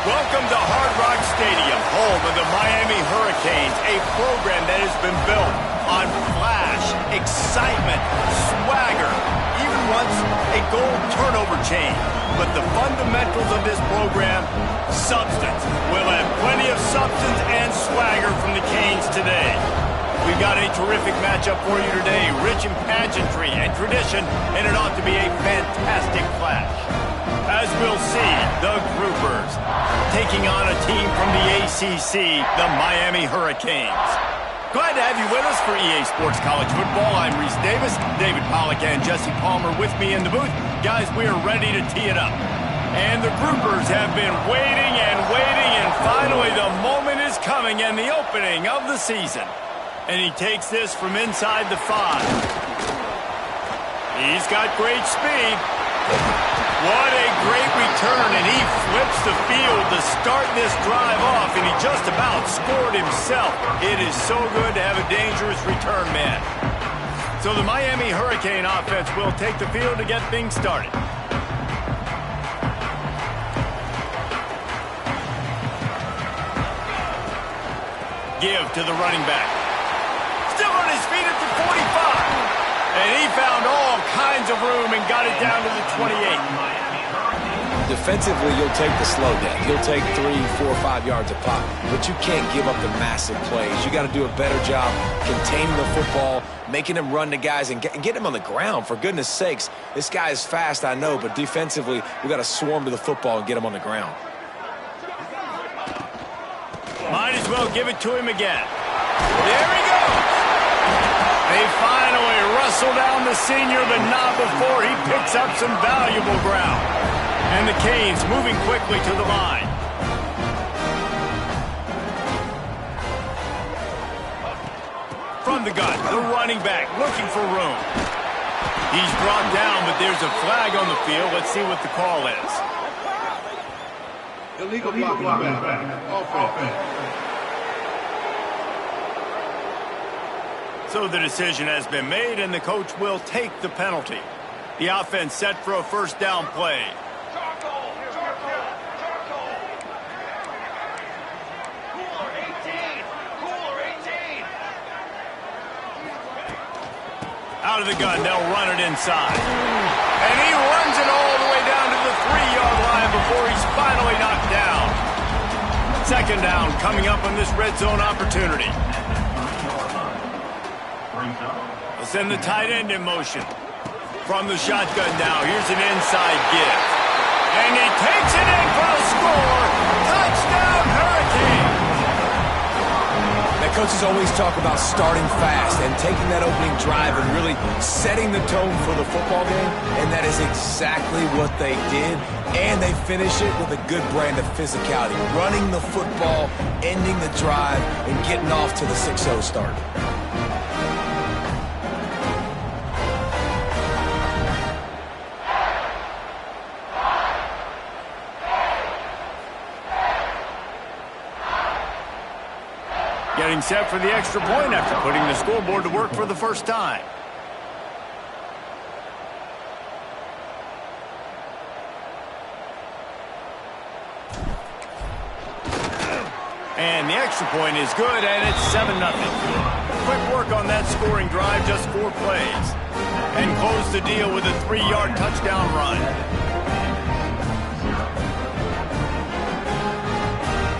Welcome to Hard Rock Stadium, home of the Miami Hurricanes, a program that has been built on flash, excitement, swagger, even once a gold turnover chain. But the fundamentals of this program, substance. We'll have plenty of substance and swagger from the Canes today. We've got a terrific matchup for you today, rich in pageantry and tradition, and it ought to be a fantastic clash. As we'll see, the Groupers taking on a team from the ACC, the Miami Hurricanes. Glad to have you with us for EA Sports College Football. I'm Reese Davis, David Pollack and Jesse Palmer with me in the booth. Guys, we are ready to tee it up. And the Groupers have been waiting, and finally the moment is coming and the opening of the season. And he takes this from inside the 5. He's got great speed. What a great return, and he flips the field to start this drive off, and he just about scored himself. It is so good to have a dangerous return man. So the Miami Hurricane offense will take the field to get things started. Give to the running back. Still on his feet at the 45. And he found all kinds of room and got it down to the 28. Defensively, you'll take the slow down. You'll take 3, 4, 5 yards a pop. But you can't give up the massive plays. You got to do a better job containing the football, making him run to guys, and get him on the ground. For goodness sakes, this guy is fast, I know, but defensively, we got to swarm to the football and get him on the ground. Might as well give it to him again. There he goes. They finally wrestle down the senior, but not before he picks up some valuable ground. And the Canes moving quickly to the line. From the gun, the running back looking for room. He's brought down, but there's a flag on the field. Let's see what the call is. Illegal blocking back. Offense. So the decision has been made, and the coach will take the penalty. The offense set for a first down play. Out of the gun, they'll run it inside. And he runs it all the way down to the 3-yard line before he's finally knocked down. Second down coming up on this red zone opportunity. They'll send the tight end in motion. From the shotgun now, here's an inside give. And he takes it in for the score. Touchdown, Hurricanes! Now, coaches always talk about starting fast and taking that opening drive and really setting the tone for the football game, and that is exactly what they did. And they finish it with a good brand of physicality, running the football, ending the drive, and getting off to the 6-0 start. Getting set for the extra point after putting the scoreboard to work for the first time. And the extra point is good, and it's 7-0. Quick work on that scoring drive, just 4 plays. And close the deal with a 3-yard touchdown run.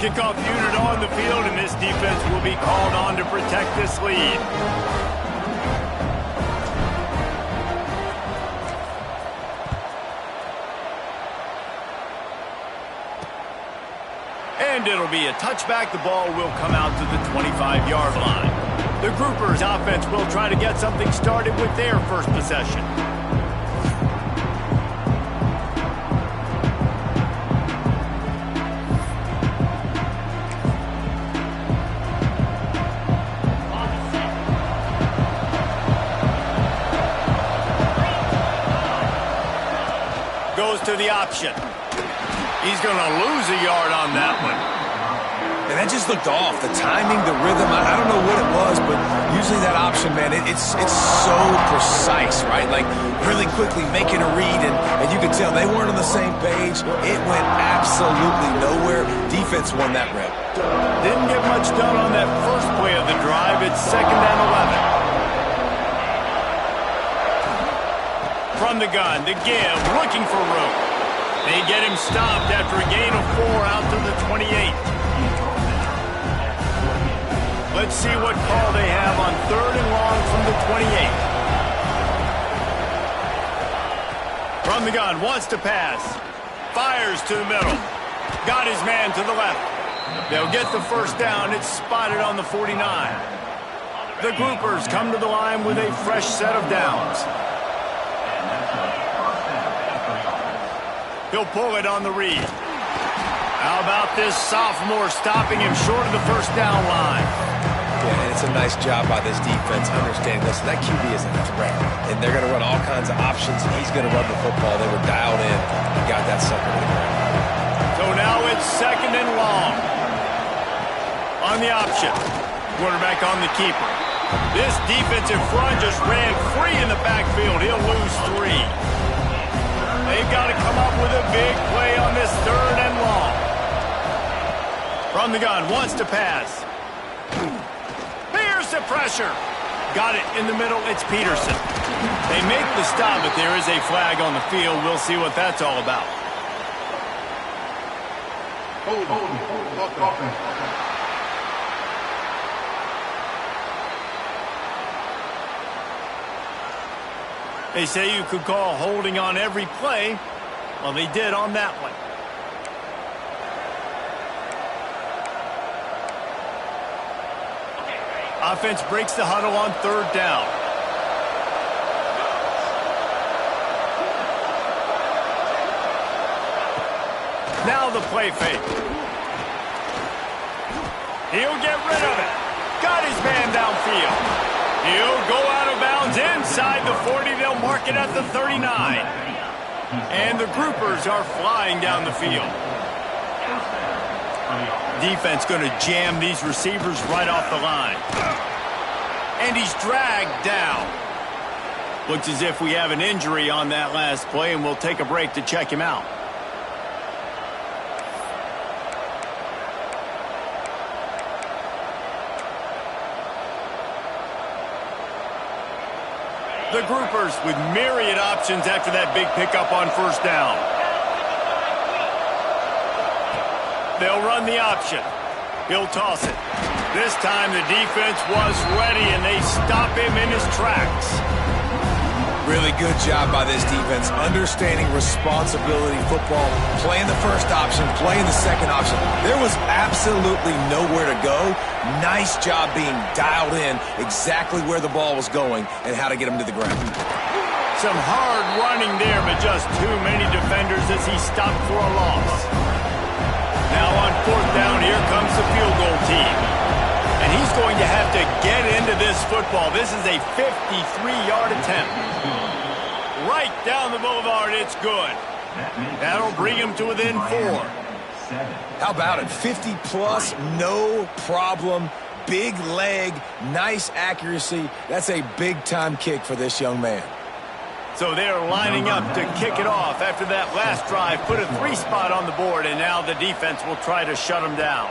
Kickoff unit on the field, and this defense will be called on to protect this lead. And it'll be a touchback. The ball will come out to the 25-yard line. The Groupers offense will try to get something started with their first possession. Goes to the option. He's going to lose a yard on that one. And that just looked off. The timing, the rhythm, I don't know what it was, but usually that option, man, it's so precise, right? Like really quickly making a read, and you could tell they weren't on the same page. It went absolutely nowhere. Defense won that rep. Didn't get much done on that first play of the drive. It's 2nd and 11. From the gun, the give, looking for room. They get him stopped after a gain of 4 out to the 28. Let's see what call they have on 3rd and long from the 28. From the gun, wants to pass. Fires to the middle. Got his man to the left. They'll get the first down. It's spotted on the 49. The Groupers come to the line with a fresh set of downs. He'll pull it on the read. How about this sophomore stopping him short of the first down line? Yeah, and it's a nice job by this defense understanding this. That QB is a threat, and they're going to run all kinds of options, and he's going to run the football. They were dialed in and got that sucker to the ground. So now it's 2nd and long. On the option. Quarterback on the keeper. This defensive front just ran free in the backfield. He'll lose 3. They've got to come up with a big play on this 3rd and long. From the gun, wants to pass. Here's the pressure. Got it in the middle, it's Peterson. They make the stop, but there is a flag on the field. We'll see what that's all about. They say you could call holding on every play. Well, they did on that one. Offense breaks the huddle on 3rd down. Now the play fake. He'll get rid of it. Got his man downfield. He'll go out of bounds inside the 40. They'll mark it at the 39. And the Groupers are flying down the field. Defense going to jam these receivers right off the line. And he's dragged down. Looks as if we have an injury on that last play, and we'll take a break to check him out. The Groupers with myriad options after that big pickup on 1st down. They'll run the option. He'll toss it. This time the defense was ready, and they stop him in his tracks. Really good job by this defense, understanding responsibility football, playing the first option, playing the second option. There was absolutely nowhere to go. Nice job being dialed in exactly where the ball was going and how to get him to the ground. Some hard running there, but just too many defenders as he stopped for a loss. Now on 4th down, here comes the field goal team. And he's going to have to get into this football. This is a 53-yard attempt. Right down the boulevard, it's good. That'll bring him to within 4. How about it? 50-plus, no problem. Big leg, nice accuracy. That's a big-time kick for this young man. So they're lining up to kick it off after that last drive. Put a 3-spot on the board, and now the defense will try to shut him down.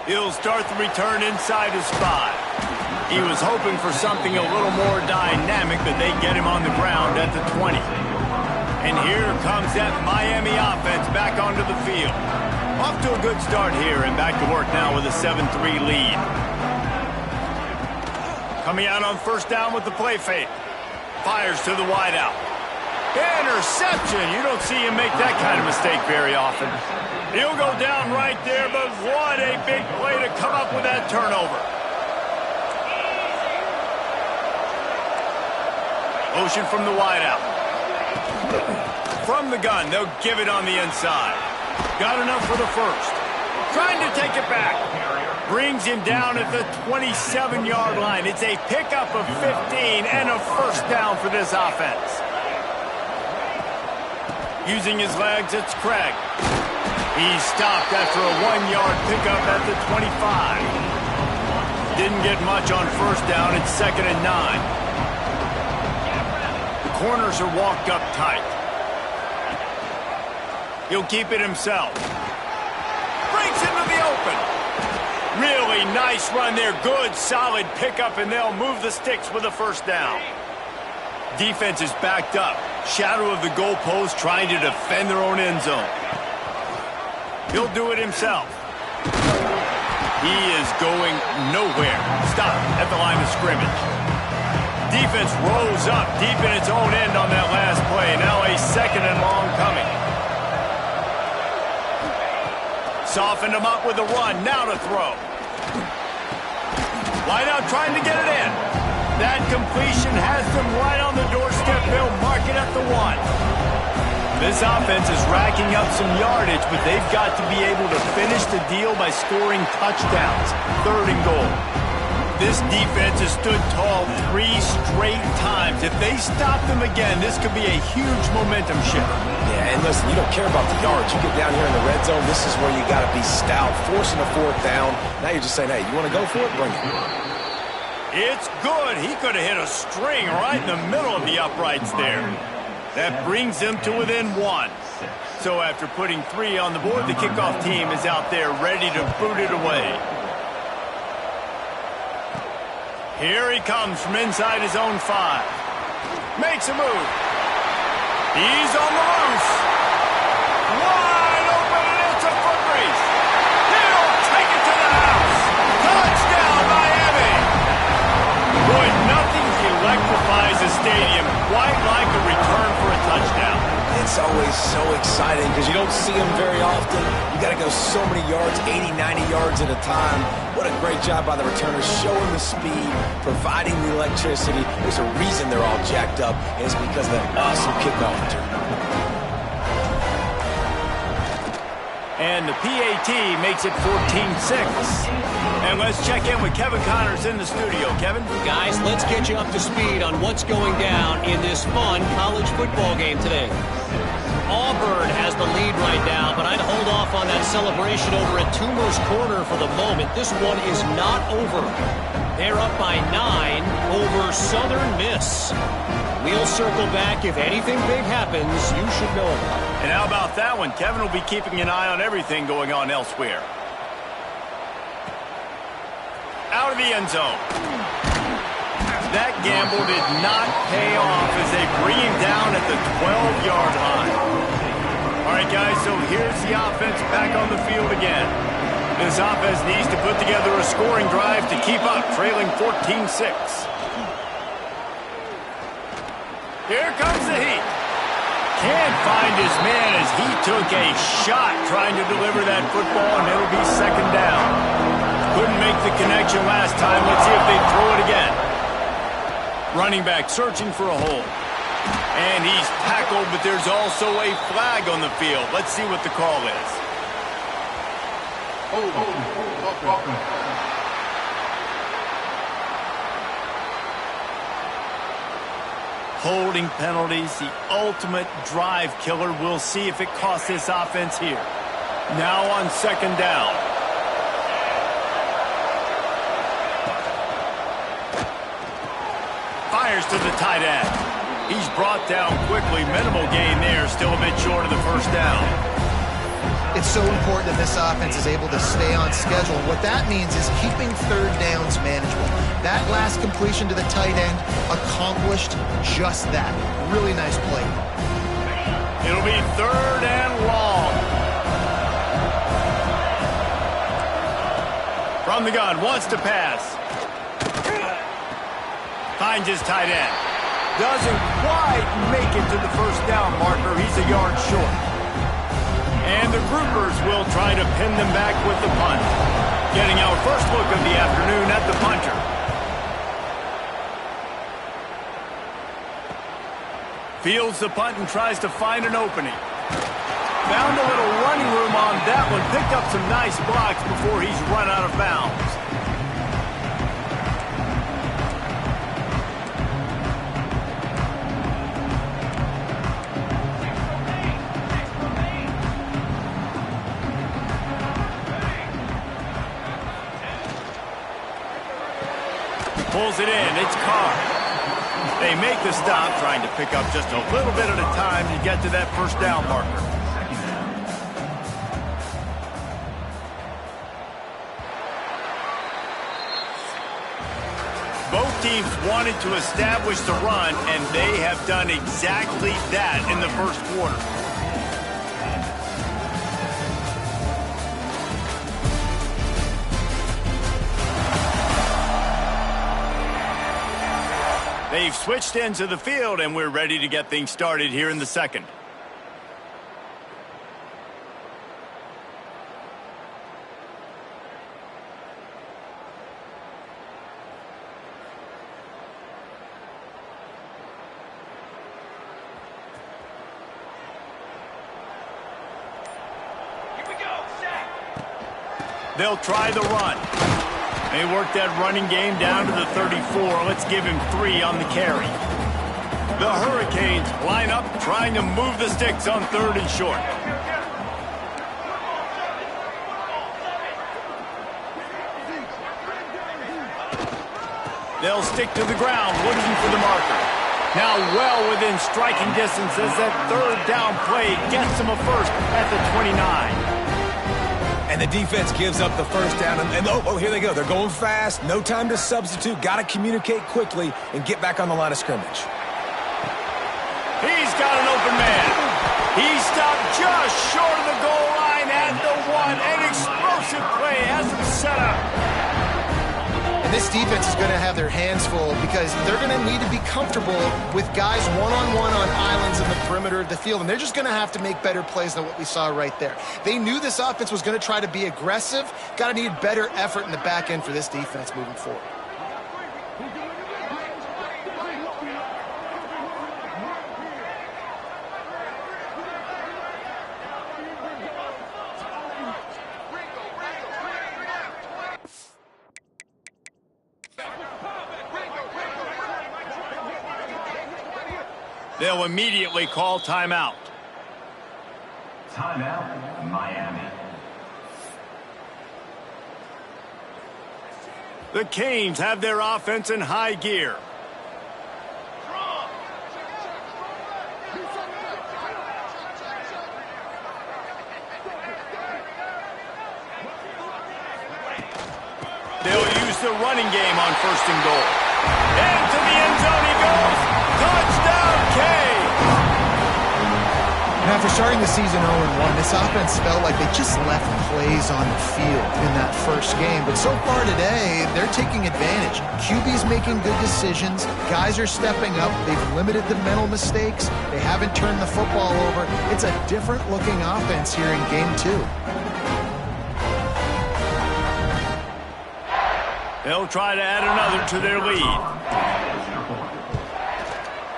He'll start the return inside his spot. He was hoping for something a little more dynamic, but they get him on the ground at the 20. And here comes that Miami offense back onto the field. Off to a good start here, and back to work now with a 7-3 lead. Coming out on 1st down with the play fake. Fires to the wideout. Interception! You don't see him make that kind of mistake very often. He'll go down right there, but what a big play to come up with that turnover. Motion from the wideout. From the gun, they'll give it on the inside. Got enough for the first. Trying to take it back. Brings him down at the 27-yard line. It's a pickup of 15 and a first down for this offense. Using his legs, it's Craig. He's stopped after a 1-yard pickup at the 25. Didn't get much on first down. It's 2nd and 9. The corners are walked up tight. He'll keep it himself. Breaks into the open. Really nice run there. Good, solid pickup, and they'll move the sticks with a first down. Defense is backed up. Shadow of the goalpost, trying to defend their own end zone. He'll do it himself. He is going nowhere. Stop at the line of scrimmage. Defense rolls up deep in its own end on that last play. Now a 2nd and long coming. Softened him up with a run. Now to throw. Wide out trying to get it in. That completion has them right on the doorstep. They'll mark it at the 1. This offense is racking up some yardage, but they've got to be able to finish the deal by scoring touchdowns. 3rd and goal. This defense has stood tall 3 straight times. If they stop them again, this could be a huge momentum shift. Yeah, and listen, you don't care about the yards. You get down here in the red zone, this is where you got to be stout, forcing a 4th down. Now you're just saying, hey, you want to go for it? Bring it. It's good. He could have hit a string right in the middle of the uprights there. That brings them to within 1. So after putting 3 on the board, the kickoff team is out there ready to boot it away. Here he comes from inside his own 5. Makes a move. He's on the loose. Wide open, and it's a foot race. He'll take it to the house. Touchdown, Miami. Boy, nothing electrifies a stadium quite like a return for a touchdown. It's always so exciting because you don't see them very often. You got to go so many yards, 80, 90 yards at a time. What a great job by the returners, showing the speed, providing the electricity. There's a reason they're all jacked up, and it's because of that awesome kickoff return. And the PAT makes it 14-6. And let's check in with Kevin Connors in the studio. Kevin? Guys, let's get you up to speed on what's going down in this fun college football game today. Auburn has the lead right now, but I'd hold off on that celebration over at Toomer's Corner for the moment. This one is not over. They're up by 9 over Southern Miss. We'll circle back. If anything big happens, you should know about it. And how about that one? Kevin will be keeping an eye on everything going on elsewhere. Out of the end zone. That gamble did not pay off as they bring him down at the 12-yard line. All right, guys, so here's the offense back on the field again. This offense needs to put together a scoring drive to keep up, trailing 14-6. Here comes the heat. Can't find his man as he took a shot trying to deliver that football, and it'll be 2nd down. Couldn't make the connection last time. Let's see if they throw it again. Running back searching for a hole. And he's tackled, but there's also a flag on the field. Let's see what the call is. Holding penalties, the ultimate drive killer. We'll see if it costs this offense here. Now on 2nd down. Fires to the tight end. He's brought down quickly. Minimal gain there. Still a bit short of the first down. It's so important that this offense is able to stay on schedule. What that means is keeping 3rd downs manageable. That last completion to the tight end accomplished just that. Really nice play. It'll be 3rd and long. From the gun, wants to pass. Finds his tight end. Doesn't quite make it to the first down marker. He's a yard short. And the groupers will try to pin them back with the punt. Getting our first look of the afternoon at the punter. Fields the punt and tries to find an opening. Found a little running room on that one. Picked up some nice blocks before he's run out of bounds. Pulls it in. It's Carr. They make the stop, trying to pick up just a little bit at a time to get to that first down marker. Both teams wanted to establish the run, and they have done exactly that in the first quarter. They've switched ends of the field, and we're ready to get things started here in the second. They'll try the run. They work that running game down to the 34. Let's give him 3 on the carry. The Hurricanes line up trying to move the sticks on 3rd and short. They'll stick to the ground looking for the marker. Now well within striking distance as that 3rd down play gets them a first at the 29. And the defense gives up the first down. And oh, here they go. They're going fast. No time to substitute. Got to communicate quickly and get back on the line of scrimmage. He's got an open man. He stopped just short of the goal line at the 1. An explosive play has him set up. And this defense is going to have their hands full because they're going to need to be comfortable with guys one-on-one on islands in the perimeter of the field. And they're just going to have to make better plays than what we saw right there. They knew this offense was going to try to be aggressive. Got to need better effort in the back end for this defense moving forward. They'll immediately call timeout. Timeout, Miami. The Canes have their offense in high gear. They'll use the running game on 1st and goal. Into the end zone he goes. Touchdown, Canes! And after starting the season 0-1, this offense felt like they just left plays on the field in that first game. But so far today, they're taking advantage. QB's making good decisions. Guys are stepping up. They've limited the mental mistakes. They haven't turned the football over. It's a different-looking offense here in Game 2. They'll try to add another to their lead.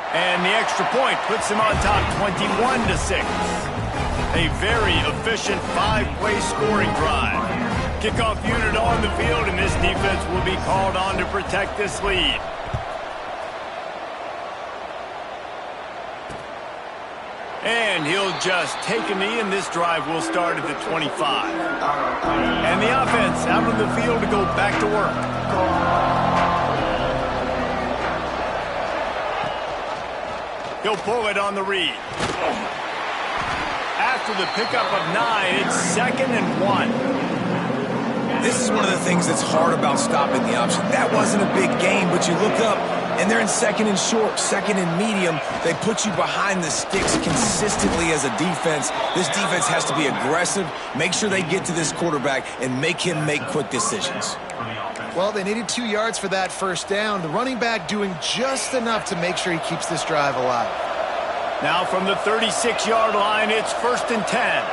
And the extra point puts them on top 21-6. A very efficient 5-play scoring drive. Kickoff unit on the field, and this defense will be called on to protect this lead. And he'll just take a knee, and this drive will start at the 25. And the offense out on the field to go back to work. He'll pull it on the read. After the pickup of 9, it's 2nd and 1. This is one of the things that's hard about stopping the option. That wasn't a big gain, but you look up, and they're in 2nd and short, 2nd and medium. They put you behind the sticks consistently as a defense. This defense has to be aggressive, make sure they get to this quarterback, and make him make quick decisions. Well, they needed 2 yards for that first down. The running back doing just enough to make sure he keeps this drive alive. Now from the 36-yard line, it's 1st and 10.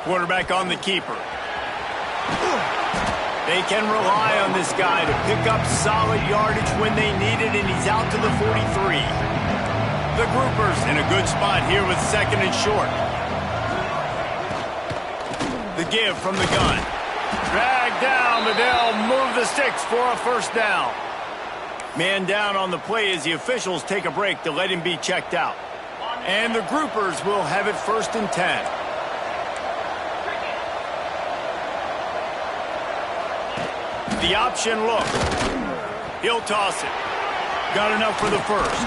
Quarterback on the keeper. They can rely on this guy to pick up solid yardage when they need it, and he's out to the 43. The groupers in a good spot here with 2nd and short. The give from the gun. Dragged down, but they'll move the sticks for a first down. Man down on the play as the officials take a break to let him be checked out. And the groupers will have it 1st and 10. The option look. He'll toss it. Got enough for the first.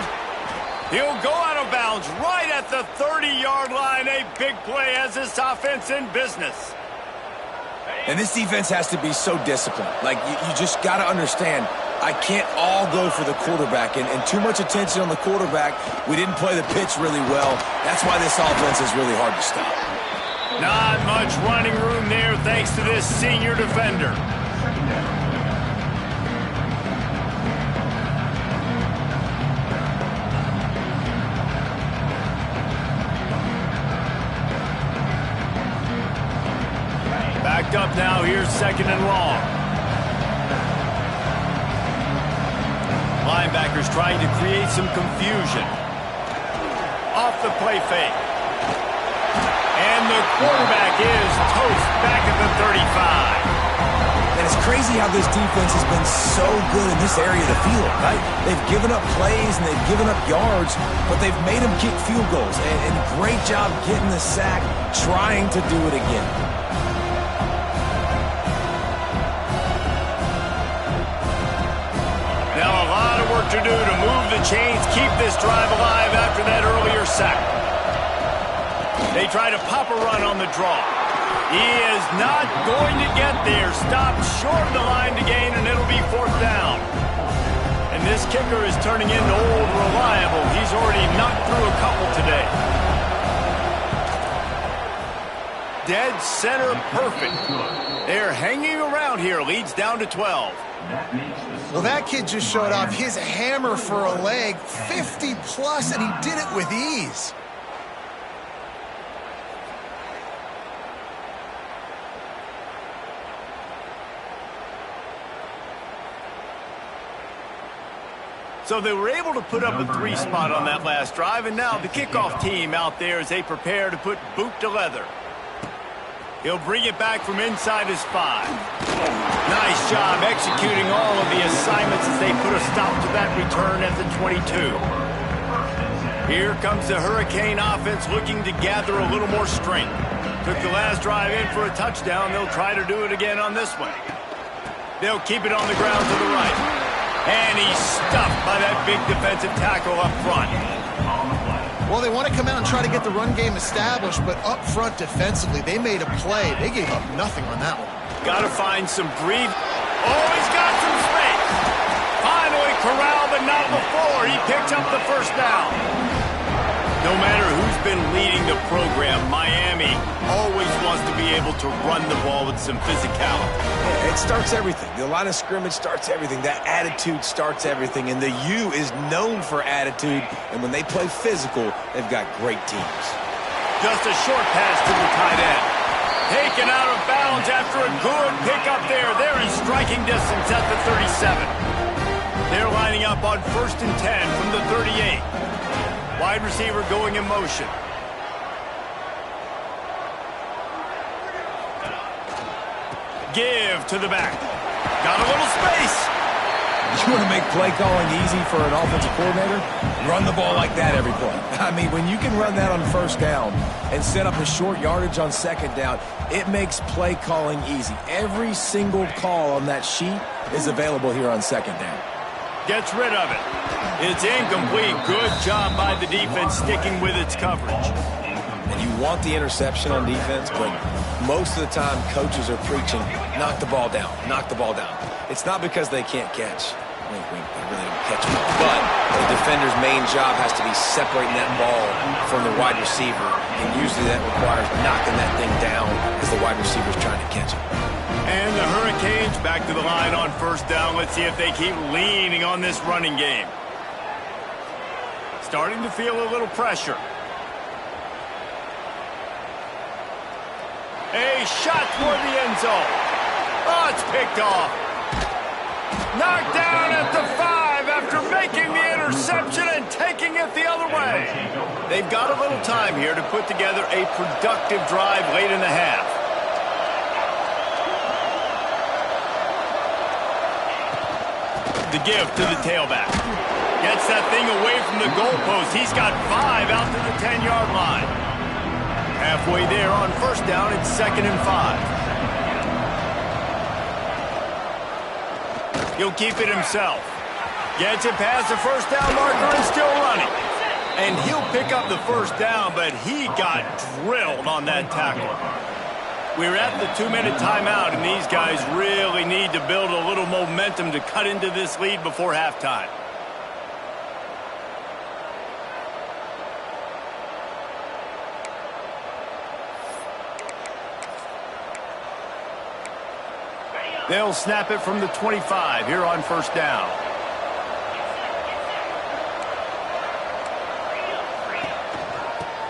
He'll go out of bounds right at the 30-yard line. A big play as this offense in business. And this defense has to be so disciplined. Like, you just got to understand, I can't all go for the quarterback. And too much attention on the quarterback. We didn't play the pitch really well. That's why this offense is really hard to stop. Not much running room there thanks to this senior defender. Backed up now, here's 2nd and long. Linebackers trying to create some confusion. Off the play fake. And the quarterback is toast back at the 35. And it's crazy how this defense has been so good in this area of the field, right? They've given up plays and they've given up yards, but they've made them kick field goals. And great job getting the sack, trying to do it again. Now a lot of work to do to move the chains, keep this drive alive after that earlier sack. They try to pop a run on the draw. He is not going to get there. Stopped short of the line to gain, and it'll be 4th down. And this kicker is turning into old reliable. He's already knocked through a couple today. Dead center perfect. They're hanging around here. Leads down to 12. Well, that kid just showed off his hammer for a leg, 50-plus, and he did it with ease. So they were able to put up a 3 spot on that last drive, and now the kickoff team out there as they prepare to put boot to leather. He'll bring it back from inside his 5. Nice job executing all of the assignments as they put a stop to that return at the 22. Here comes the Hurricane offense looking to gather a little more strength. Took the last drive in for a touchdown. They'll try to do it again on this one. They'll keep it on the ground to the right. And he's stuffed by that big defensive tackle up front. Well, they want to come out and try to get the run game established, but up front defensively, they made a play. They gave up nothing on that one. Got to find some breathe. Oh, he's got some space. Finally corralled, but not before. He picked up the 1st down. No matter who's been leading the program, Miami always wants to be able to run the ball with some physicality. Yeah, it starts everything. The line of scrimmage starts everything. That attitude starts everything. And the U is known for attitude. And when they play physical, they've got great teams. Just a short pass to the tight end. Taken out of bounds after a good pickup there. They're in striking distance at the 37. They're lining up on 1st and 10 from the 38. Wide receiver going in motion. Give to the back. Got a little space. You want to make play calling easy for an offensive coordinator? Run the ball like that every play. I mean, when you can run that on 1st down and set up a short yardage on 2nd down, it makes play calling easy. Every single call on that sheet is available here on 2nd down. Gets rid of it. It's incomplete. Good job by the defense sticking with its coverage. And you want the interception on defense, but most of the time coaches are preaching, knock the ball down, knock the ball down. It's not because they can't catch. They really don't catch it. But the defender's main job has to be separating that ball from the wide receiver, and usually that requires knocking that thing down as the wide receiver's trying to catch it. And the Hurricanes back to the line on 1st down. Let's see if they keep leaning on this running game. Starting to feel a little pressure. A shot toward the end zone. Oh, it's picked off. Knocked down at the 5 after making the interception and taking it the other way. They've got a little time here to put together a productive drive late in the half. The give to the tailback. Gets that thing away from the goalpost. He's got 5 out to the 10-yard line. Halfway there on 1st down, it's 2nd and 5. He'll keep it himself. Gets it past the first down marker and still running. And he'll pick up the first down, but he got drilled on that tackle. We're at the 2-minute timeout, and these guys really need to build a little momentum to cut into this lead before halftime. They'll snap it from the 25 here on first down.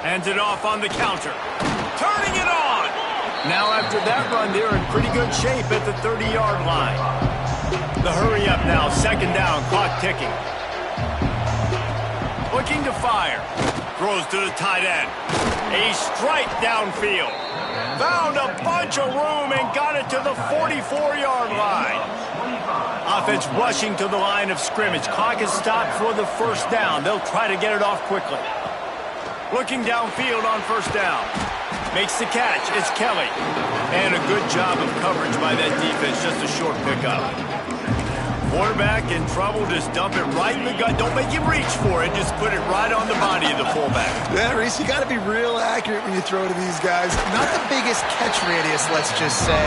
Hands it off on the counter. Turning it on! Now after that run, they're in pretty good shape at the 30-yard line. The hurry up now, second down, clock ticking. Looking to fire. Throws to the tight end. A strike downfield. Found a bunch of room and got it to the 44-yard line. Offense rushing to the line of scrimmage. Clock is stopped for the first down. They'll try to get it off quickly. Looking downfield on first down. Makes the catch. It's Kelly. And a good job of coverage by that defense. Just a short pickup. Quarterback in trouble. Just dump it right in the gut. Don't make him reach for it. Just put it right on the body of the fullback. Yeah, Reese, you got to be real accurate when you throw to these guys. Not the biggest catch radius, let's just say.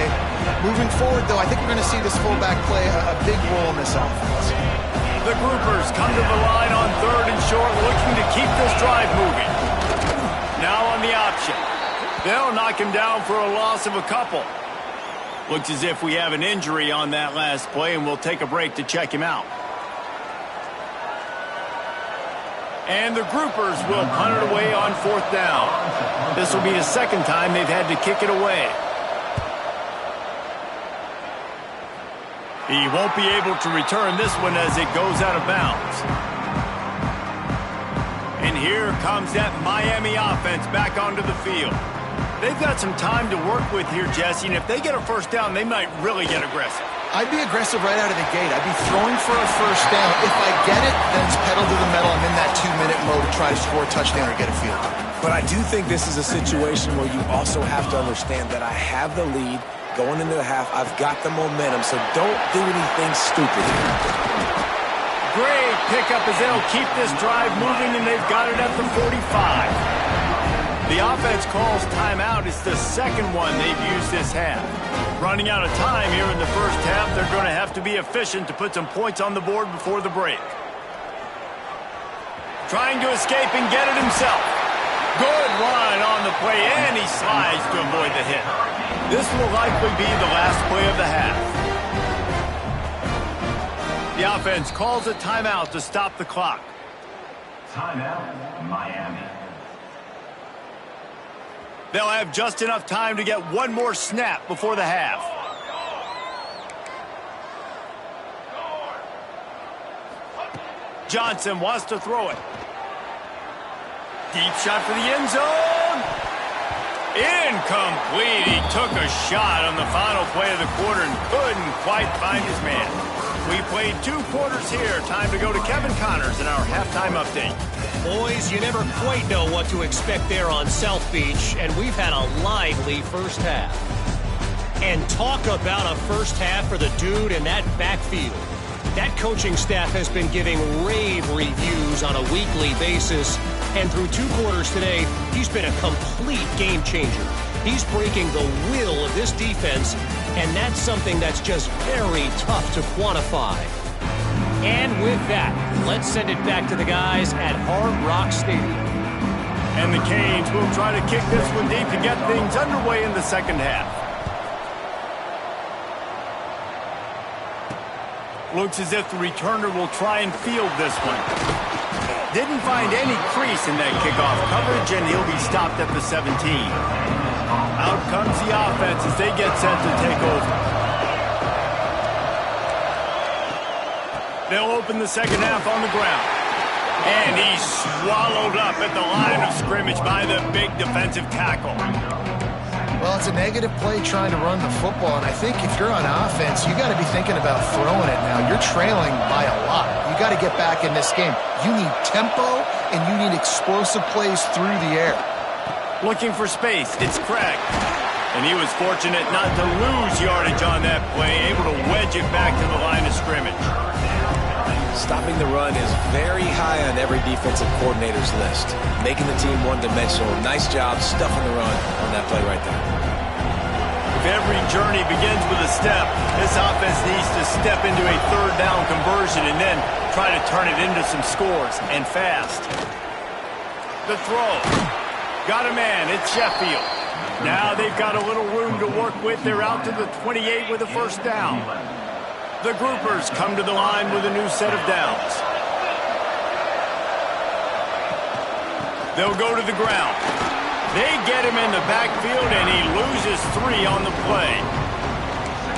Moving forward, though, I think we're going to see this fullback play a big role in this offense. The groupers come to the line on third and short, looking to keep this drive moving. Now on the option. They'll knock him down for a loss of a couple. Looks as if we have an injury on that last play, and we'll take a break to check him out. And the groupers will punt it away on fourth down. This will be the second time they've had to kick it away. He won't be able to return this one as it goes out of bounds. And here comes that Miami offense back onto the field. They've got some time to work with here, Jesse, and if they get a first down, they might really get aggressive. I'd be aggressive right out of the gate. I'd be throwing for a first down. If I get it, then it's pedal to the metal. I'm in that 2-minute mode to try to score a touchdown or get a field goal. But I do think this is a situation where you also have to understand that I have the lead going into the half. I've got the momentum, so don't do anything stupid here. Great pickup as they'll keep this drive moving, and they've got it at the 45. The offense calls timeout. It's the second one they've used this half. Running out of time here in the first half, they're going to have to be efficient to put some points on the board before the break. Trying to escape and get it himself. Good run on the play, and he slides to avoid the hit. This will likely be the last play of the half. The offense calls a timeout to stop the clock. Timeout, Miami. They'll have just enough time to get one more snap before the half. Johnson wants to throw it. Deep shot for the end zone. Incomplete. He took a shot on the final play of the quarter and couldn't quite find his man. We played 2 quarters here. Time to go to Kevin Connors in our halftime update. Boys, you never quite know what to expect there on South Beach, and we've had a lively first half. And talk about a first half for the dude in that backfield. That coaching staff has been giving rave reviews on a weekly basis, and through 2 quarters today, he's been a complete game changer. He's breaking the will of this defense, and that's something that's just very tough to quantify. And with that, let's send it back to the guys at Hard Rock Stadium. And the Canes will try to kick this one deep to get things underway in the second half. Looks as if the returner will try and field this one. Didn't find any crease in that kickoff coverage, and he'll be stopped at the 17. Out comes the offense as they get set to take over. They'll open the second half on the ground. And he's swallowed up at the line of scrimmage by the big defensive tackle. Well, it's a negative play trying to run the football, and I think if you're on offense, you got to be thinking about throwing it now. You're trailing by a lot. You got to get back in this game. You need tempo, and you need explosive plays through the air. Looking for space. It's Craig. And he was fortunate not to lose yardage on that play, able to wedge it back to the line of scrimmage. Stopping the run is very high on every defensive coordinator's list. Making the team one-dimensional. Nice job stuffing the run on that play right there. If every journey begins with a step, this offense needs to step into a third down conversion and then try to turn it into some scores, and fast. The throw. Got a man. It's Sheffield. Now they've got a little room to work with. They're out to the 28 with a first down. The groupers come to the line with a new set of downs. They'll go to the ground. They get him in the backfield, and he loses 3 on the play.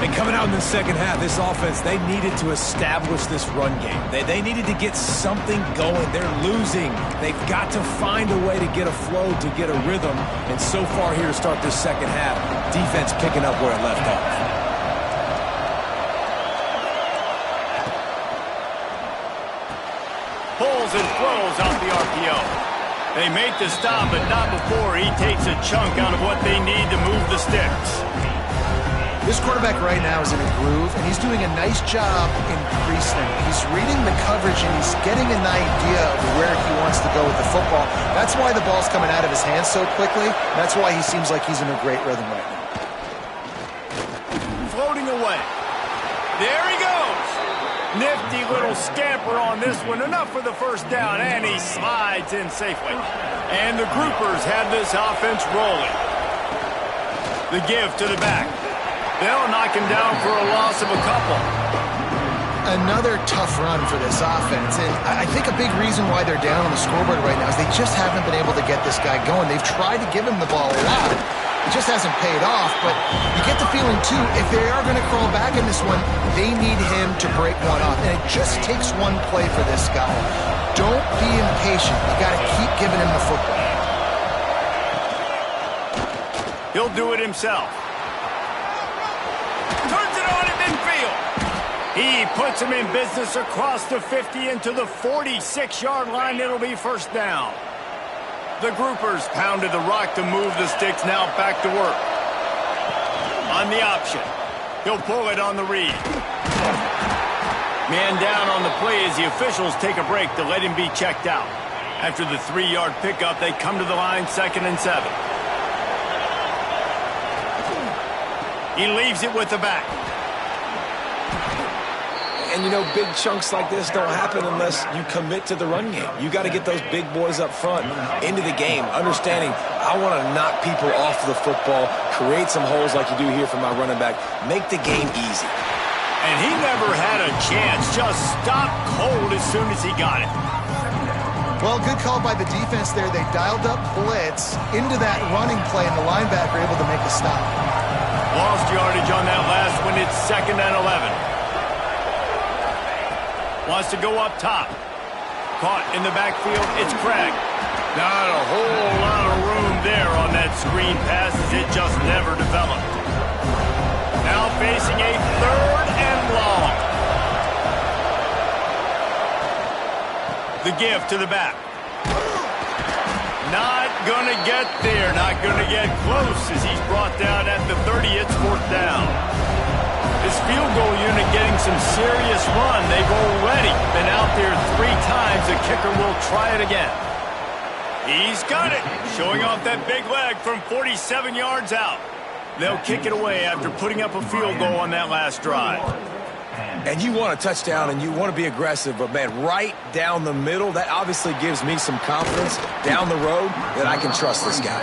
And coming out in the second half, this offense, they needed to establish this run game. They needed to get something going. They're losing. They've got to find a way to get a flow, to get a rhythm. And so far here to start this second half, defense picking up where it left off. Pulls and throws off the RPO. They make the stop, but not before he takes a chunk out of what they need to move the sticks. This quarterback right now is in a groove, and he's doing a nice job in pre-snap. He's reading the coverage, and he's getting an idea of where he wants to go with the football. That's why the ball's coming out of his hands so quickly. That's why he seems like he's in a great rhythm right now. Floating away. There he goes. Nifty little scamper on this one. Enough for the first down, and he slides in safely. And the groupers have this offense rolling. The give to the back. They'll knock him down for a loss of a couple. Another tough run for this offense, and I think a big reason why they're down on the scoreboard right now is they just haven't been able to get this guy going. They've tried to give him the ball a lot. It just hasn't paid off, but you get the feeling, too, if they are going to crawl back in this one, they need him to break one off, and it just takes one play for this guy. Don't be impatient. You got to keep giving him the football. He'll do it himself. Turns it on in midfield. He puts him in business across the 50 into the 46-yard line. It'll be first down. The groupers pounded the rock to move the sticks. Now back to work. On the option. He'll pull it on the read. Man down on the play as the officials take a break to let him be checked out. After the 3-yard pickup, they come to the line 2nd and 7. He leaves it with the back. And, you know, big chunks like this don't happen unless you commit to the run game. You got to get those big boys up front into the game, understanding I want to knock people off the football, create some holes like you do here for my running back, make the game easy. And he never had a chance, just stopped cold as soon as he got it. Well, good call by the defense there. They dialed up blitz into that running play, and the linebacker able to make the stop. Lost yardage on that last one. It's 2nd and 11. Wants to go up top. Caught in the backfield. It's Craig. Not a whole lot of room there on that screen pass as it just never developed. Now facing a 3rd and long. The give to the back. Not going to get there. Not going to get close as he's brought down at the 30. It's 4th down. This field goal unit getting some serious run. They've already been out there 3 times. The kicker will try it again. He's got it. Showing off that big leg from 47 yards out. They'll kick it away after putting up a field goal on that last drive. And you want a touchdown and you want to be aggressive, but, man, right down the middle, that obviously gives me some confidence down the road that I can trust this guy.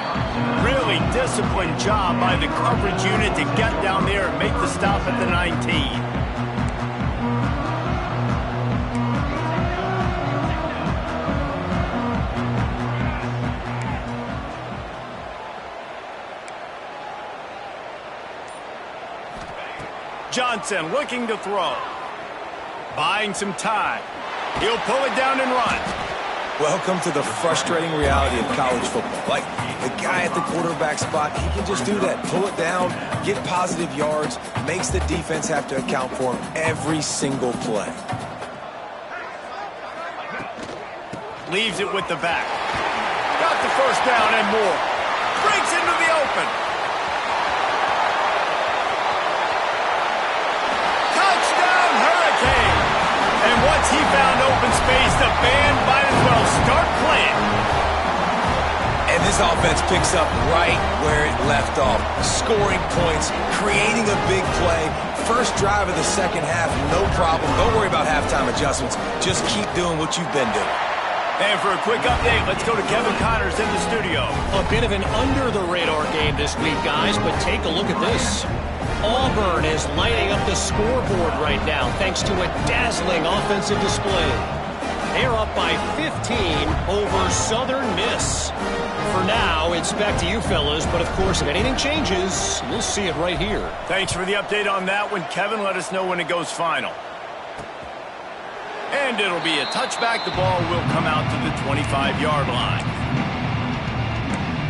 Really disciplined job by the coverage unit to get down there and make the stop at the 19. Johnson looking to throw. Buying some time. He'll pull it down and run. Welcome to the frustrating reality of college football. Like, the guy at the quarterback spot, he can just do that. Pull it down, get positive yards, makes the defense have to account for him every single play. Leaves it with the back. Got the first down and more. Breaks into the open. he found open space, the band might as well start playing. And this offense picks up right where it left off. Scoring points, creating a big play. First drive of the second half, no problem. Don't worry about halftime adjustments. Just keep doing what you've been doing. And for a quick update, let's go to Kevin Connors in the studio. A bit of an under-the-radar game this week, guys, but take a look at this. Auburn is lighting up the scoreboard right now thanks to a dazzling offensive display. They're up by 15 over Southern Miss. For now, it's back to you fellas, but of course, if anything changes, you'll see it right here. Thanks for the update on that one, Kevin. Let us know when it goes final. And it'll be a touchback. The ball will come out to the 25-yard line.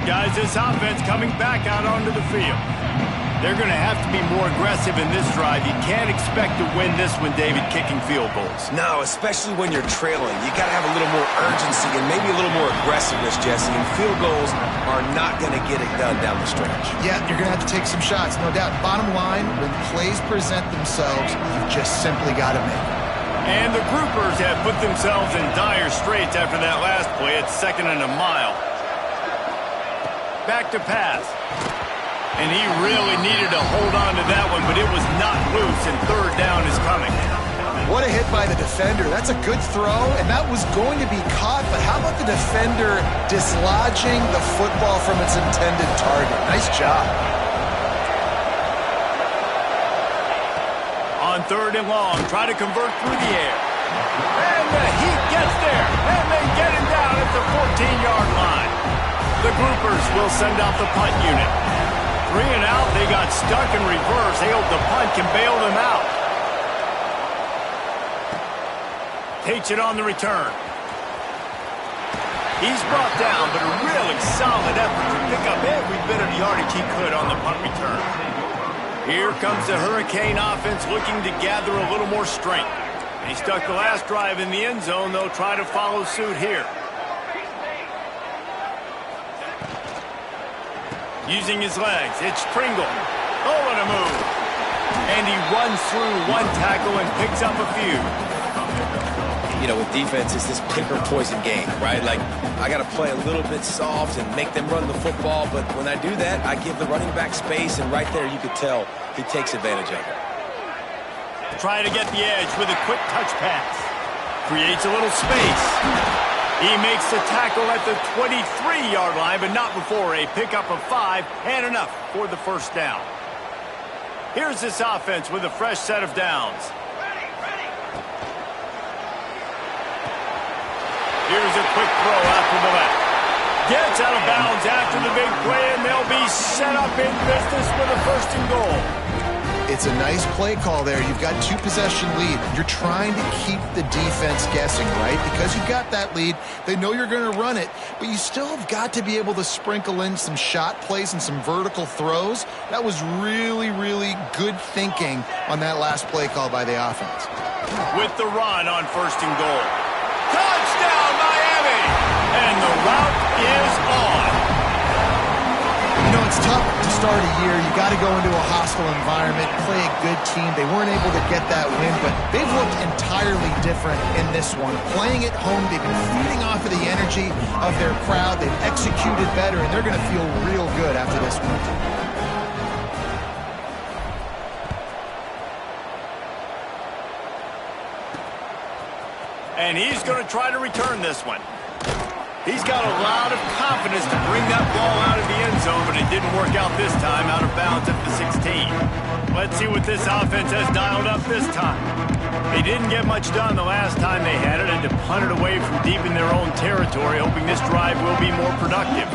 Guys, this offense coming back out onto the field. They're going to have to be more aggressive in this drive. You can't expect to win this one, David, kicking field goals. No, especially when you're trailing. You got to have a little more urgency and maybe a little more aggressiveness, Jesse. And field goals are not going to get it done down the stretch. Yeah, you're going to have to take some shots, no doubt. Bottom line, when plays present themselves, you've just simply got to make them. And the groupers have put themselves in dire straits after that last play. It's 2nd and a mile. Back to pass. And he really needed to hold on to that one, but it was not loose, and 3rd down is coming. What a hit by the defender. That's a good throw, and that was going to be caught, but how about the defender dislodging the football from its intended target? Nice job. On 3rd and long, try to convert through the air. And the Heat gets there, and they get him down at the 14-yard line. The groupers will send out the punt unit. 3 and out, they got stuck in reverse. They hope the punt can bail them out. Takes it on the return. He's brought down, but a really solid effort to pick up every bit of yardage he could on the punt return. Here comes the Hurricane offense looking to gather a little more strength. He stuck the last drive in the end zone. They'll try to follow suit here. Using his legs, it's Pringle. Oh, what a move. And he runs through one tackle and picks up a few. You know, with defense, it's this pick or poison game, right? Like, I got to play a little bit soft and make them run the football, but when I do that, I give the running back space, and right there you could tell he takes advantage of it. Try to get the edge with a quick touch pass. Creates a little space. He makes the tackle at the 23-yard line, but not before a pickup of 5 and enough for the 1st down. Here's this offense with a fresh set of downs. Here's a quick throw out to the left. Gets out of bounds after the big play, and they'll be set up in business with a 1st and goal. It's a nice play call there. You've got 2-possession lead. You're trying to keep the defense guessing, right? Because you've got that lead. They know you're going to run it, but you still have got to be able to sprinkle in some shot plays and some vertical throws. That was really, really good thinking on that last play call by the offense. With the run on 1st and goal. Touchdown, Miami! And the route is on. You know, it's tough to start a year. You got to go into a hostile environment, play a good team. They weren't able to get that win, but they've looked entirely different in this one. Playing at home, they've been feeding off of the energy of their crowd. They've executed better, and they're going to feel real good after this one. And he's going to try to return this one. He's got a lot of confidence to bring that ball out of the end zone, but it didn't work out this time, out of bounds at the 16. Let's see what this offense has dialed up this time. They didn't get much done the last time they had it, and to punt it away from deep in their own territory, hoping this drive will be more productive.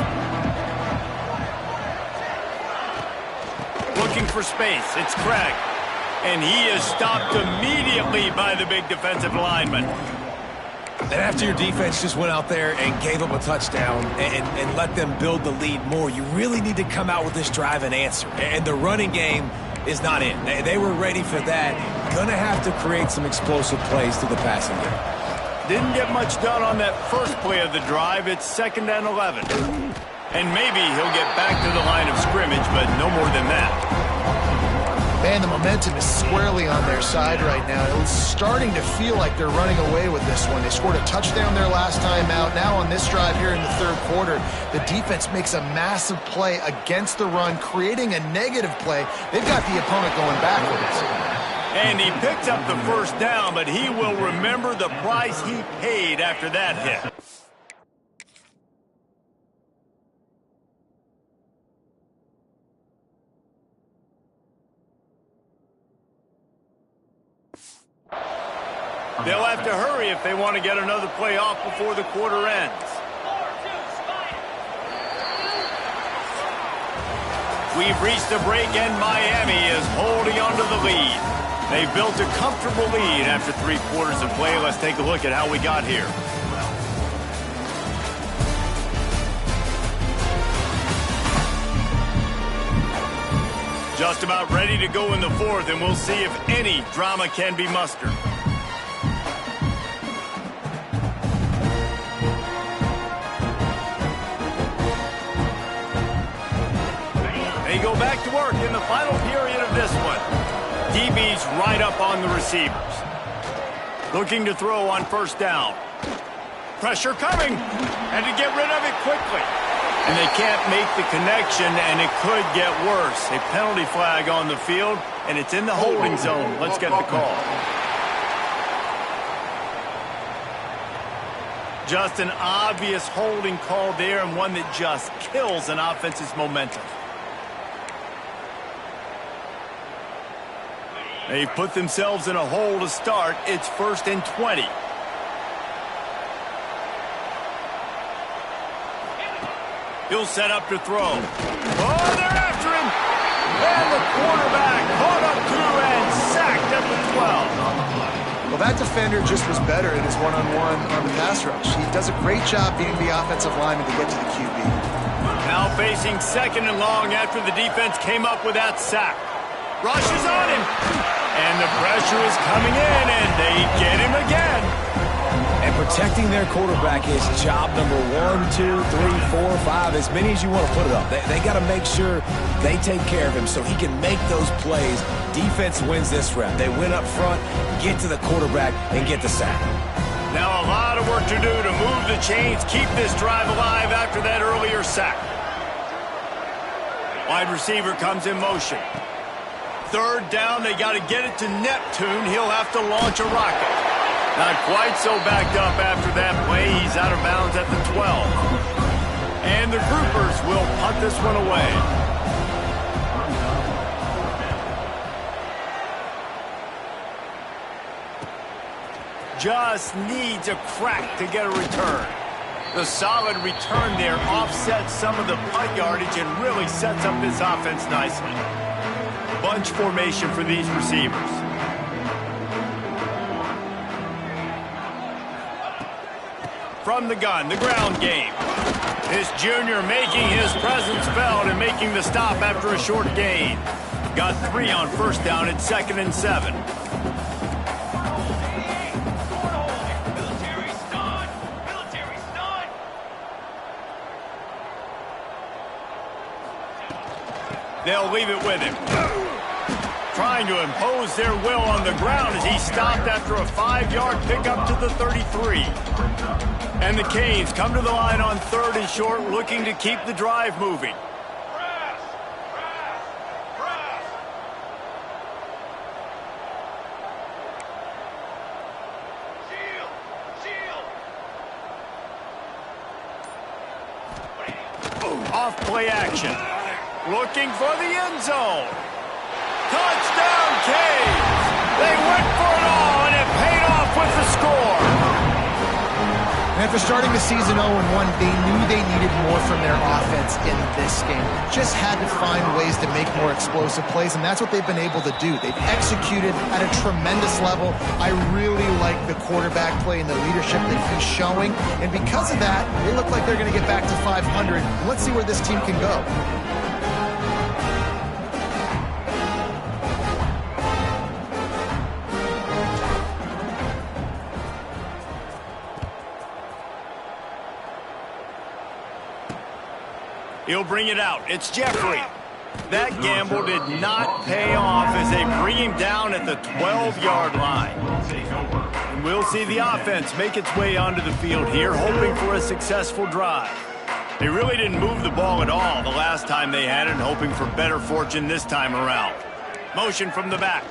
Looking for space, it's Craig. And he is stopped immediately by the big defensive lineman. And after your defense just went out there and gave up a touchdown and let them build the lead more, you really need to come out with this drive and answer. And the running game is not in. They were ready for that. Going to have to create some explosive plays through the passing game. Didn't get much done on that first play of the drive. It's 2nd and 11. And maybe he'll get back to the line of scrimmage, but no more than that. And the momentum is squarely on their side right now. It's starting to feel like they're running away with this one. They scored a touchdown their last time out. Now on this drive here in the third quarter, the defense makes a massive play against the run, creating a negative play. They've got the opponent going backwards. And he picked up the first down, but he will remember the price he paid after that hit. They'll have to hurry if they want to get another play off before the quarter ends. We've reached the break, and Miami is holding on to the lead. They've built a comfortable lead after 3 quarters of play. Let's take a look at how we got here. Just about ready to go in the fourth, and we'll see if any drama can be mustered. They go back to work in the final period of this one. DB's right up on the receivers. Looking to throw on first down. Pressure coming, and to get rid of it quickly. And they can't make the connection, and it could get worse. A penalty flag on the field, and it's in the holding zone. Let's get the call. Just an obvious holding call there, and one that just kills an offense's momentum. They put themselves in a hole to start. It's 1st and 20. He'll set up to throw. Oh, they're after him. And the quarterback caught up to and sacked at the 12. Well, that defender just was better in his one-on-one on the pass rush. He does a great job being the offensive lineman to get to the QB. Now facing 2nd and long after the defense came up with that sack. Rushes on him. And the pressure is coming in, and they get him again. And protecting their quarterback is job number 1, 2, 3, 4, 5, as many as you want to put it up. They got to make sure they take care of him so he can make those plays. Defense wins this rep. They win up front, get to the quarterback, and get the sack. Now a lot of work to do to move the chains, keep this drive alive after that earlier sack. Wide receiver comes in motion. 3rd down, they got to get it to Neptune. He'll have to launch a rocket. Not quite so backed up after that play. He's out of bounds at the 12. And the Groupers will punt this one away. Just needs a crack to get a return. The solid return there offsets some of the punt yardage and really sets up this offense nicely. Bunch formation for these receivers. From the gun, the ground game. This junior making his presence felt and making the stop after a short gain. Got 3 on first down at 2nd and 7. They'll leave it with him. Trying to impose their will on the ground as he stopped after a 5-yard pickup to the 33. And the Canes come to the line on 3rd and short, looking to keep the drive moving. Off play action. Looking for the end zone. Touchdown, Canes! They went for it all, and it paid off with the score. And after starting the season 0-1, they knew they needed more from their offense in this game. Just had to find ways to make more explosive plays, and that's what they've been able to do. They've executed at a tremendous level. I really like the quarterback play and the leadership that he's showing. And because of that, they look like they're going to get back to 500. Let's see where this team can go. He'll bring it out. It's Jeffrey. That gamble did not pay off as they bring him down at the 12-yard line. And we'll see the offense make its way onto the field here, hoping for a successful drive. They really didn't move the ball at all the last time they had it, hoping for better fortune this time around. Motion from the back.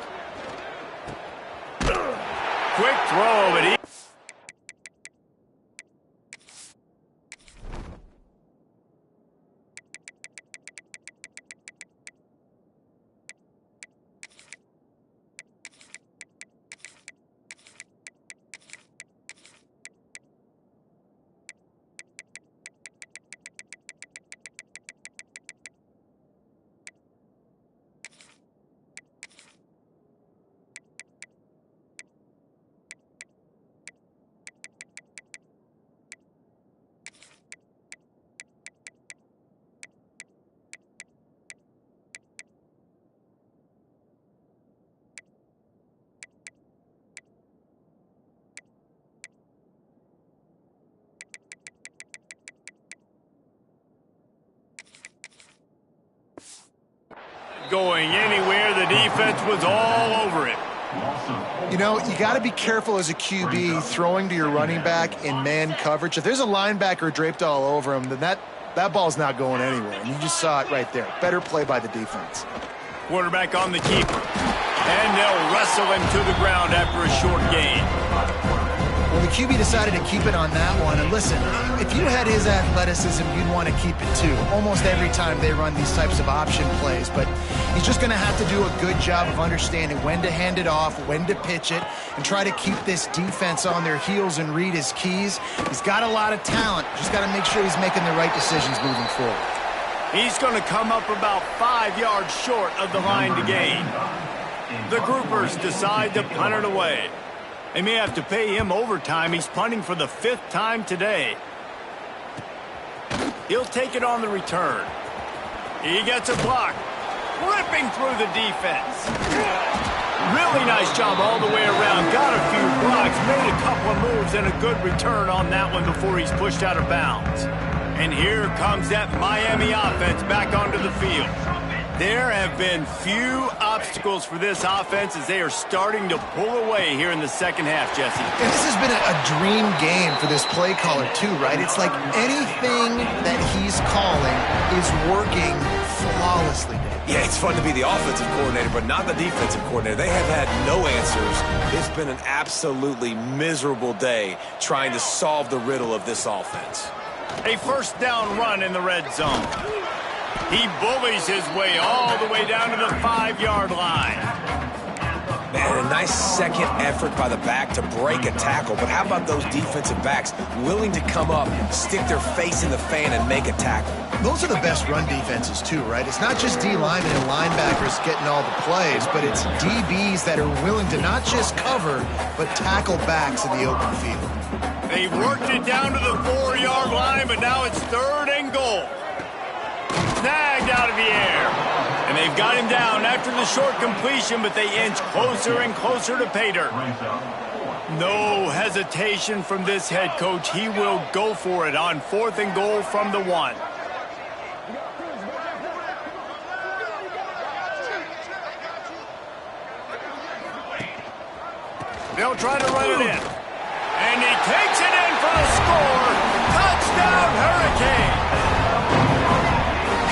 Quick throw, but he... going anywhere. The defense was all over it. You know, you got to be careful as a QB throwing to your running back in man coverage. If there's a linebacker draped all over him, then that ball's not going anywhere. And you just saw it right there. Better play by the defense. Quarterback on the keeper. And they'll wrestle him to the ground after a short gain. Well, the QB decided to keep it on that one. And listen, if you had his athleticism, you'd want to keep it too. Almost every time they run these types of option plays. But he's just going to have to do a good job of understanding when to hand it off, when to pitch it, and try to keep this defense on their heels and read his keys. He's got a lot of talent. Just got to make sure he's making the right decisions moving forward. He's going to come up about 5 yards short of the line to gain. The groupers decide to punt it away. They may have to pay him overtime. He's punting for the 5th time today. He'll take it on the return. He gets a block. Ripping through the defense. Really nice job all the way around. Got a few blocks. Made a couple of moves and a good return on that one before he's pushed out of bounds. And here comes that Miami offense back onto the field. There have been few obstacles for this offense as they are starting to pull away here in the second half, Jesse. And this has been a dream game for this play caller too, right? It's like anything that he's calling is working flawlessly. Yeah, it's fun to be the offensive coordinator, but not the defensive coordinator. They have had no answers. It's been an absolutely miserable day trying to solve the riddle of this offense. A first down run in the red zone. He bullies his way all the way down to the 5-yard line. Man, a nice second effort by the back to break a tackle. But how about those defensive backs willing to come up, stick their face in the fan, and make a tackle? Those are the best run defenses too, right? It's not just D linemen and linebackers getting all the plays, but it's DBs that are willing to not just cover, but tackle backs in the open field. They worked it down to the 4-yard line, but now it's 3rd and goal. Snagged out of the air. And they've got him down after the short completion, but they inch closer and closer to pay dirt. No hesitation from this head coach. He will go for it on 4th and goal from the 1. They'll try to run it in. And he takes it in for the score. Touchdown, Hurricane.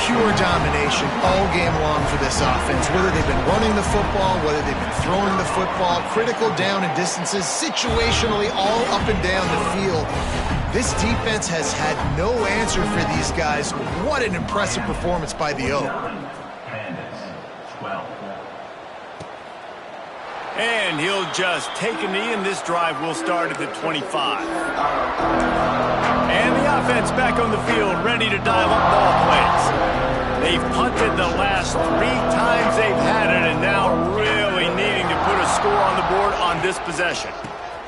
Pure domination all game long for this offense. Whether they've been running the football, whether they've been throwing the football, critical down and distances, situationally all up and down the field. This defense has had no answer for these guys. What an impressive performance by the O. And he'll just take a knee, and this drive will start at the 25. And the offense back on the field, ready to dial up ball plays. They've punted the last 3 times they've had it, and now really needing to put a score on the board on this possession.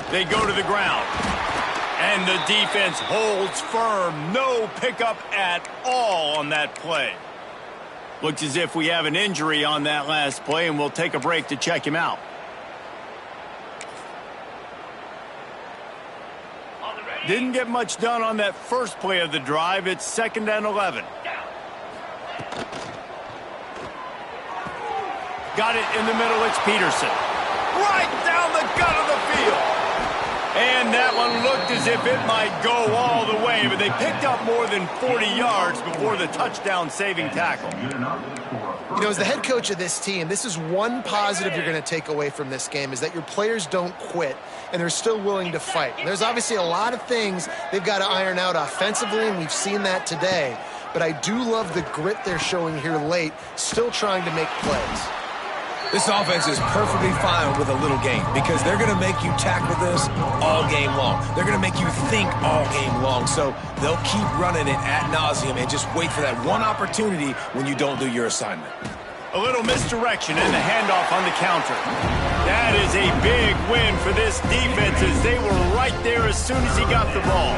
They go to the ground. And the defense holds firm. No pickup at all on that play. Looks as if we have an injury on that last play, and we'll take a break to check him out. Didn't get much done on that first play of the drive. It's 2nd and 11. Got it in the middle. It's Peterson. Right down the gut of the field. And that one looked as if it might go all the way, but they picked up more than 40 yards before the touchdown-saving tackle. You know, as the head coach of this team, this is one positive you're going to take away from this game, is that your players don't quit, and they're still willing to fight. And there's obviously a lot of things they've got to iron out offensively, and we've seen that today. But I do love the grit they're showing here late, still trying to make plays. This offense is perfectly fine with a little game because they're going to make you tackle this all game long. They're going to make you think all game long. So they'll keep running it ad nauseum and just wait for that one opportunity when you don't do your assignment. A little misdirection and the handoff on the counter. That is a big win for this defense as they were right there as soon as he got the ball.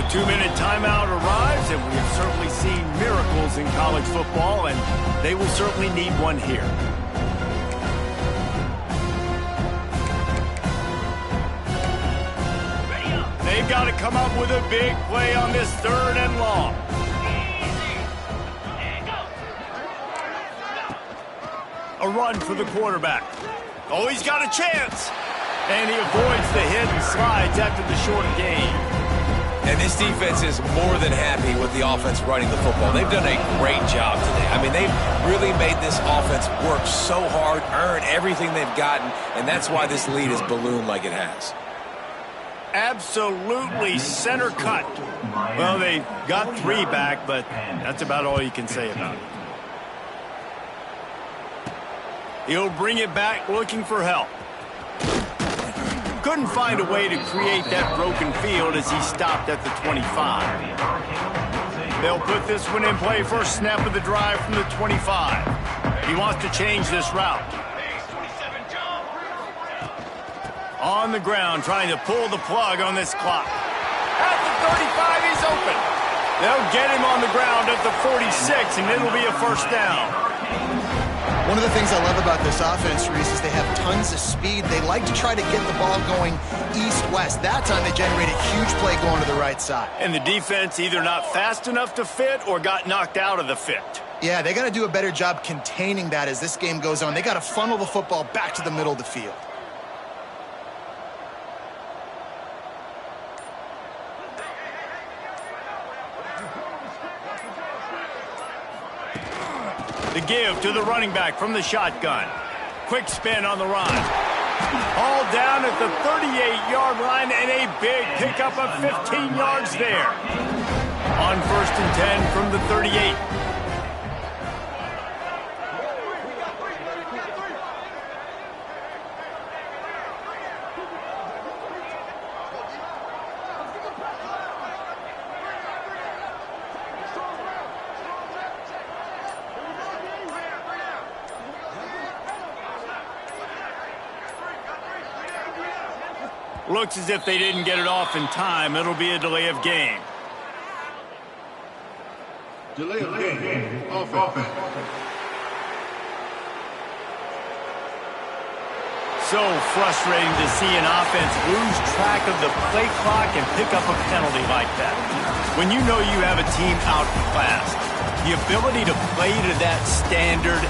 The 2-minute timeout arrives, and we have certainly seen miracles in college football, and they will certainly need one here. They've got to come up with a big play on this 3rd and long. A run for the quarterback. Oh, he's got a chance. And he avoids the hit and slides after the short gain. And this defense is more than happy with the offense running the football. They've done a great job today. I mean, they've really made this offense work so hard, earn everything they've gotten, and that's why this lead is ballooned like it has. Absolutely center cut. Well, they got 3 back, but that's about all you can say about it. He'll bring it back looking for help. Couldn't find a way to create that broken field as he stopped at the 25. They'll put this one in play first snap of the drive from the 25. He wants to change this route. On the ground, trying to pull the plug on this clock. At the 35, he's open. They'll get him on the ground at the 46, and it'll be a first down. One of the things I love about this offense, Reese, is they have tons of speed. They like to try to get the ball going east-west. That time they generated a huge play going to the right side. And the defense either not fast enough to fit or got knocked out of the fit. Yeah, they got to do a better job containing that as this game goes on. They got to funnel the football back to the middle of the field. The give to the running back from the shotgun. Quick spin on the run. All down at the 38-yard line and a big pickup of 15 yards there. On 1st and 10 from the 38. Looks as if they didn't get it off in time. It'll be a delay of game. Delay of game. Offense. So frustrating to see an offense lose track of the play clock and pick up a penalty like that. When you know you have a team outclassed, the ability to play to that standard